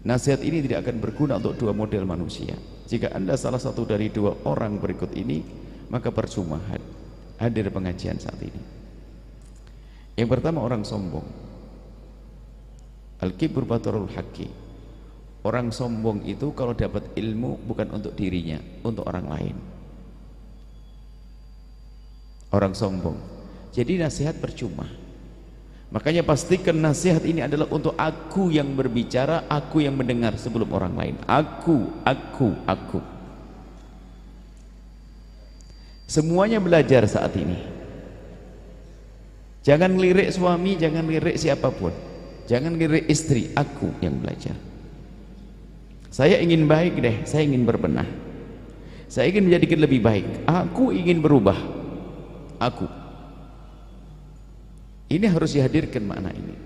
Nasihat ini tidak akan berguna untuk dua model manusia. Jika Anda salah satu dari dua orang berikut ini, maka percuma hadir pengajian saat ini. Yang pertama, orang sombong. Al-kibru batarul haqqi. Orang sombong itu kalau dapat ilmu bukan untuk dirinya, untuk orang lain. Orang sombong. Jadi nasihat percuma. Makanya pastikan nasihat ini adalah untuk aku yang berbicara, aku yang mendengar sebelum orang lain. Aku. Semuanya belajar saat ini. Jangan lirik suami, jangan lirik siapapun. Jangan lirik istri, aku yang belajar. Saya ingin baik deh, saya ingin berbenah. Saya ingin menjadikan lebih baik. Aku ingin berubah. Aku. Ini harus dihadirkan makna ini.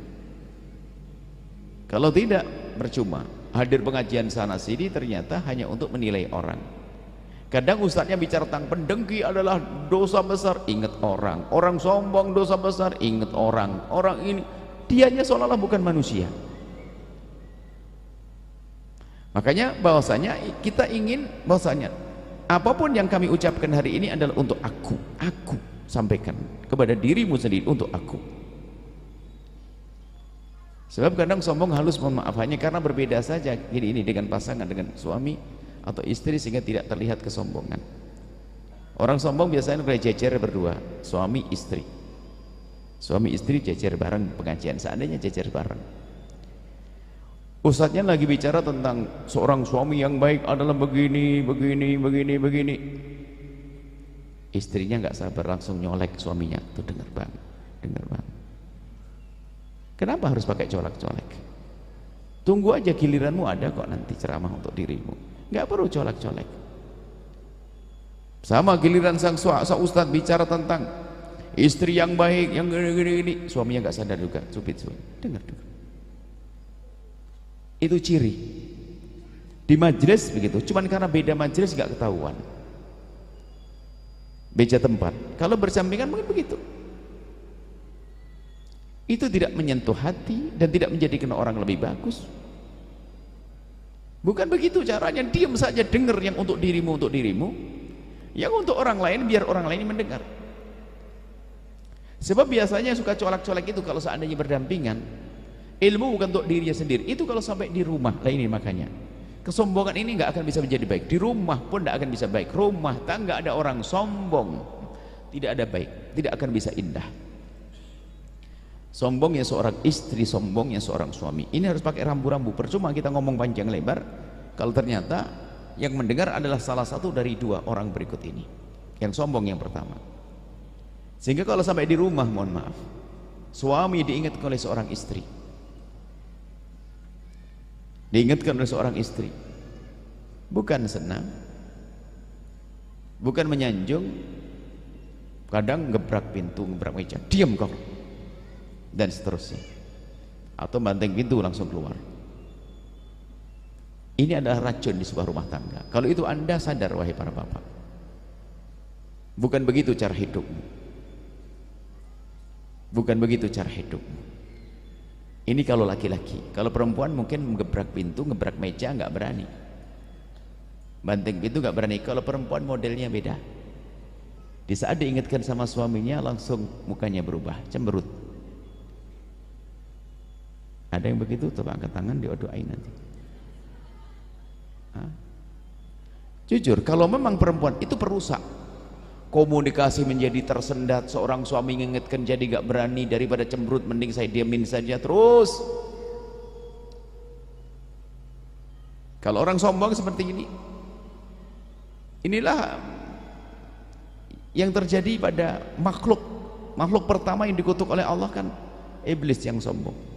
Kalau tidak, percuma. Hadir pengajian sana sini ternyata hanya untuk menilai orang. Kadang ustadznya bicara tentang pendengki adalah dosa besar, ingat orang. Orang sombong dosa besar, ingat orang. Orang ini, dianya seolah-olah bukan manusia. Makanya bahwasanya kita ingin bahwasanya apapun yang kami ucapkan hari ini adalah untuk aku. Sampaikan kepada dirimu sendiri, untuk aku. Sebab kadang sombong halus memaafkannya karena berbeda saja ini dengan pasangan, dengan suami atau istri, sehingga tidak terlihat kesombongan. Orang sombong biasanya kayak jejer berdua, suami istri jejer bareng pengajian, seandainya jejer bareng. Ustadznya lagi bicara tentang seorang suami yang baik adalah begini. Istrinya nggak sabar langsung nyolek suaminya, tuh dengar bang. Kenapa harus pakai colak-colek? Tunggu aja giliranmu ada kok nanti ceramah untuk dirimu. Nggak perlu colak-colek. Sama giliran sang ustadz bicara tentang istri yang baik, yang gini, suaminya nggak sadar juga, cupit. Dengar. Itu ciri. Di majelis begitu. Cuman karena beda majelis nggak ketahuan. Beda tempat. Kalau bersampingan mungkin begitu. Itu tidak menyentuh hati dan tidak menjadikan orang lebih bagus. Bukan begitu caranya. Diam saja, dengar yang untuk dirimu, yang untuk orang lain biar orang lain mendengar. Sebab biasanya suka colak-colak itu kalau seandainya berdampingan. Ilmu bukan untuk dirinya sendiri. Itu kalau sampai di rumah lah, ini makanya kesombongan ini nggak akan bisa menjadi baik. Di rumah pun tidak akan bisa baik. Rumah tangga ada orang sombong, tidak ada baik, tidak akan bisa indah. Sombongnya seorang istri, sombongnya seorang suami. Ini harus pakai rambu-rambu. Percuma kita ngomong panjang lebar kalau ternyata yang mendengar adalah salah satu dari dua orang berikut ini. Yang sombong yang pertama. Sehingga kalau sampai di rumah, mohon maaf, suami diingatkan oleh seorang istri. Bukan senang, bukan menyanjung, kadang gebrak pintu, gebrak meja, diam kau, dan seterusnya, atau banting pintu langsung keluar. Ini adalah racun di sebuah rumah tangga. Kalau itu Anda sadar, wahai para bapak, bukan begitu cara hidupmu, bukan begitu cara hidupmu. Ini kalau laki-laki. Kalau perempuan mungkin ngebrak pintu, ngebrak meja nggak berani, banting pintu nggak berani. Kalau perempuan modelnya beda. Di saat diingatkan sama suaminya langsung mukanya berubah, cemberut. Ada yang begitu? Coba angkat tangan, doain nanti. Jujur, kalau memang perempuan itu perusak, komunikasi menjadi tersendat, seorang suami mengingatkan jadi gak berani, daripada cemberut mending saya diamin saja terus. Kalau orang sombong seperti ini, inilah yang terjadi pada makhluk pertama yang dikutuk oleh Allah, kan iblis yang sombong.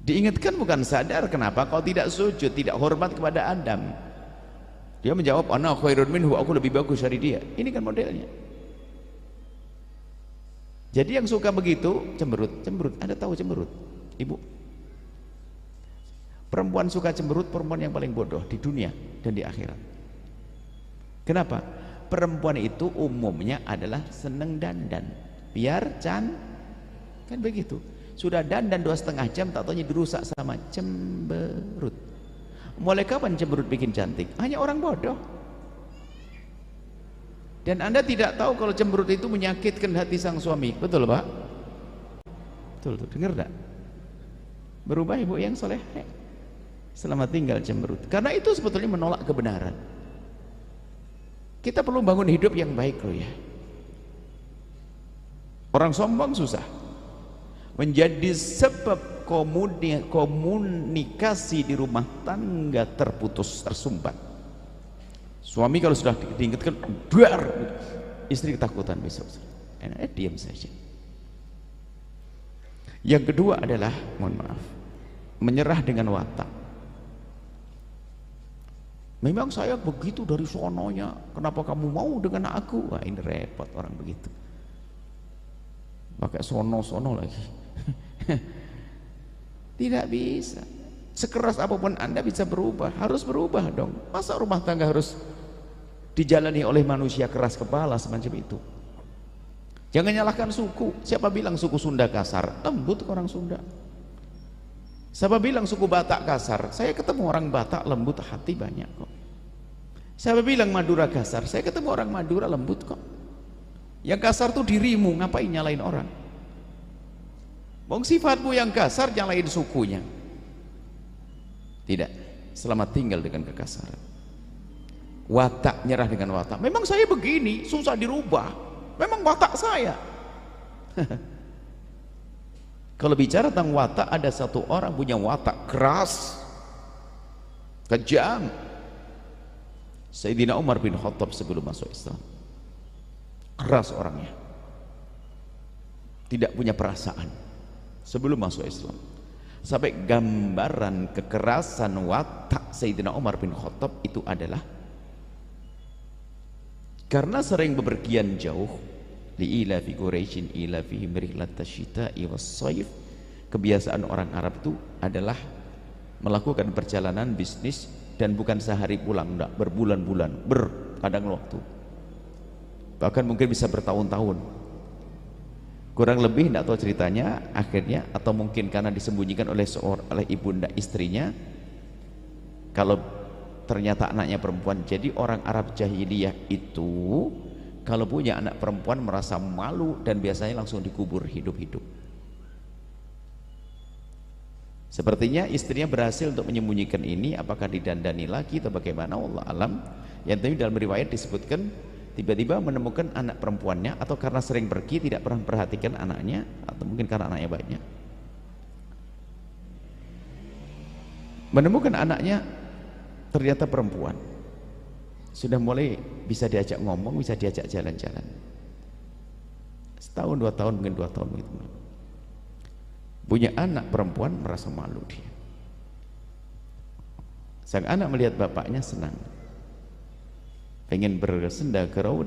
Diingatkan bukan sadar. Kenapa kau tidak sujud, tidak hormat kepada Adam? Dia menjawab, ana khairun minhu, aku lebih bagus dari dia. Ini kan modelnya. Jadi yang suka begitu cemberut. Anda tahu cemberut, Ibu? Perempuan suka cemberut, perempuan yang paling bodoh di dunia dan di akhirat. Kenapa? Perempuan itu umumnya adalah seneng dandan, biar kan begitu. sudah dandan 2,5 jam, tak taunya dirusak sama cemberut. Mulai kapan cemberut bikin cantik? Hanya orang bodoh. Dan Anda tidak tahu kalau cemberut itu menyakitkan hati sang suami. Betul Pak? Betul tuh, dengar tak? Berubah ibu yang soleh selamat tinggal cemberut. Karena itu sebetulnya menolak kebenaran. Kita perlu bangun hidup yang baik loh ya. Orang sombong susah. Menjadi sebab komunikasi di rumah tangga terputus, tersumbat. Suami kalau sudah diingatkan, biar istri ketakutan besok. Diam saja. Yang kedua adalah, mohon maaf, menyerah dengan watak. Memang saya begitu dari sononya, kenapa kamu mau dengan aku? Wah, ini repot orang begitu. Pakai sono-sono lagi. Tidak bisa. Sekeras apapun Anda bisa berubah, harus berubah dong. Masa rumah tangga harus dijalani oleh manusia keras kepala semacam itu? Jangan nyalahkan suku. Siapa bilang suku Sunda kasar? Lembut orang Sunda. Siapa bilang suku Batak kasar? Saya ketemu orang Batak lembut hati banyak kok. Siapa bilang Madura kasar? Saya ketemu orang Madura lembut kok. Yang kasar tuh dirimu, ngapain nyalain orang? Wong sifatmu yang kasar, nyalain sukunya. Tidak, selamat tinggal dengan kekasaran. Watak, nyerah dengan watak. Memang saya begini, susah dirubah. Memang watak saya. Kalau bicara tentang watak, ada satu orang punya watak keras, kejam. Sayyidina Umar bin Khattab sebelum masuk Islam. Keras orangnya. Tidak punya perasaan sebelum masuk Islam. Sampai gambaran kekerasan watak Sayyidina Umar bin Khattab itu adalah karena sering bepergian jauh, li'ila fi Quraisyin ila fihim rihlata syita'i was-sayf. Kebiasaan orang Arab itu adalah melakukan perjalanan bisnis dan bukan sehari pulang, enggak, berbulan-bulan, berkadang waktu, bahkan mungkin bisa bertahun-tahun. Kurang lebih tidak tahu ceritanya akhirnya, atau mungkin karena disembunyikan oleh ibunda istrinya, kalau ternyata anaknya perempuan. Jadi orang Arab jahiliyah itu kalau punya anak perempuan merasa malu dan biasanya langsung dikubur hidup-hidup. Sepertinya istrinya berhasil untuk menyembunyikan ini, apakah didandani lagi atau bagaimana, wallah alam. Yang tadi dalam riwayat disebutkan tiba-tiba menemukan anak perempuannya, atau karena sering pergi tidak pernah memperhatikan anaknya, atau mungkin karena anaknya banyak. Menemukan anaknya ternyata perempuan, sudah mulai bisa diajak ngomong, bisa diajak jalan-jalan. Setahun, 2 tahun, mungkin 2 tahun begitu. Punya anak perempuan, merasa malu dia. Sang anak melihat bapaknya senang, pengen bersenda gurau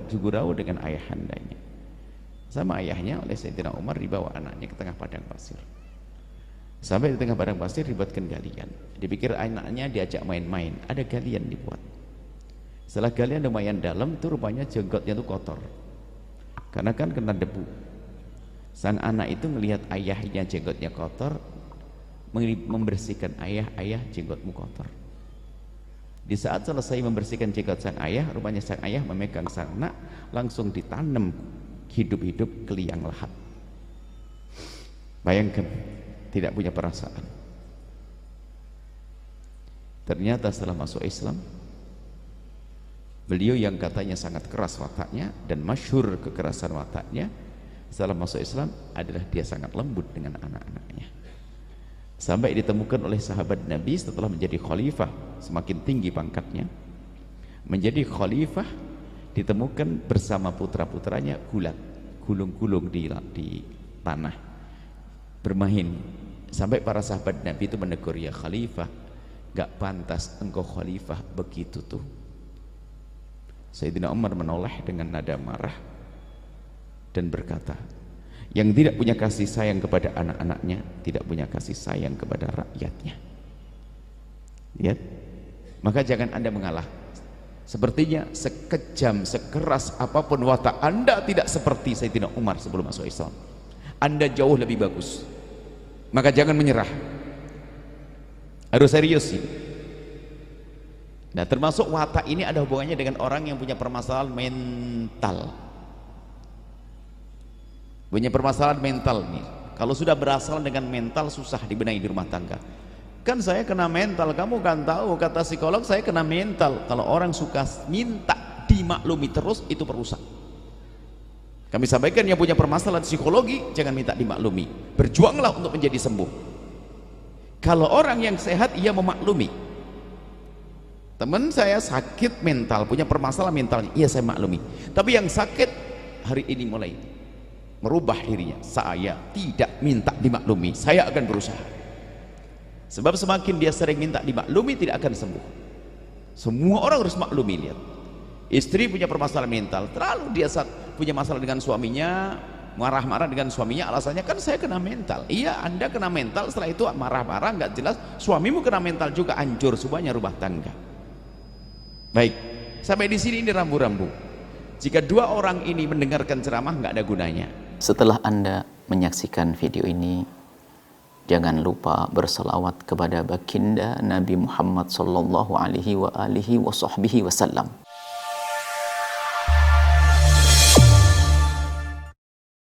dengan ayahandanya. Sama ayahnya oleh Sayyidina Umar dibawa anaknya ke tengah padang pasir. Sampai di tengah padang pasir dibuatkan galian. Dipikir anaknya diajak main-main, ada galian dibuat. Setelah galian lumayan dalam, itu rupanya jenggotnya itu kotor, karena kan kena debu. Sang anak itu melihat ayahnya jenggotnya kotor, membersihkan, ayah jenggotmu kotor. Di saat selesai membersihkan jenggot sang ayah, rupanya sang ayah memegang sang anak, langsung ditanam hidup-hidup ke liang lahat. Bayangkan, tidak punya perasaan. Ternyata setelah masuk Islam, beliau yang katanya sangat keras wataknya dan masyhur kekerasan wataknya, setelah masuk Islam adalah dia sangat lembut dengan anak-anaknya. Sampai ditemukan oleh sahabat Nabi setelah menjadi khalifah, semakin tinggi pangkatnya, menjadi khalifah, ditemukan bersama putra-putranya gulat, gulung-gulung di tanah, bermain. Sampai para sahabat Nabi itu menegur, ya khalifah, gak pantas engkau khalifah begitu tuh. Sayyidina Umar menoleh dengan nada marah dan berkata, yang tidak punya kasih sayang kepada anak-anaknya tidak punya kasih sayang kepada rakyatnya. Lihat, maka jangan Anda mengalah. Sepertinya sekejam, sekeras apapun watak Anda tidak seperti Sayyidina Umar sebelum masuk Islam. Anda jauh lebih bagus. Maka jangan menyerah, harus serius ini. Nah, termasuk watak ini ada hubungannya dengan orang yang punya permasalahan mental. Punya permasalahan mental nih. Kalau sudah berasal dengan mental, susah dibenahi di rumah tangga. Kan saya kena mental, kamu kan tahu, kata psikolog saya kena mental. Kalau orang suka minta dimaklumi terus, itu perusak. Kami sampaikan yang punya permasalahan psikologi jangan minta dimaklumi, berjuanglah untuk menjadi sembuh. Kalau orang yang sehat ia memaklumi. Teman saya sakit mental, punya permasalahan mentalnya, iya saya maklumi. Tapi yang sakit hari ini mulai merubah dirinya, saya tidak minta dimaklumi, saya akan berusaha. Sebab semakin dia sering minta dimaklumi tidak akan sembuh. Semua orang harus maklumi. Lihat, istri punya permasalahan mental, terlalu dia punya masalah dengan suaminya, marah-marah dengan suaminya, alasannya kan saya kena mental. Iya, Anda kena mental, setelah itu marah-marah nggak jelas, suamimu kena mental juga, hancur semuanya rumah tangga. Baik, sampai di sini ini rambu-rambu. Jika dua orang ini mendengarkan ceramah nggak ada gunanya. Setelah Anda menyaksikan video ini, jangan lupa berselawat kepada baginda Nabi Muhammad sallallahu alaihi wa alihi wa sahbihi wasallam.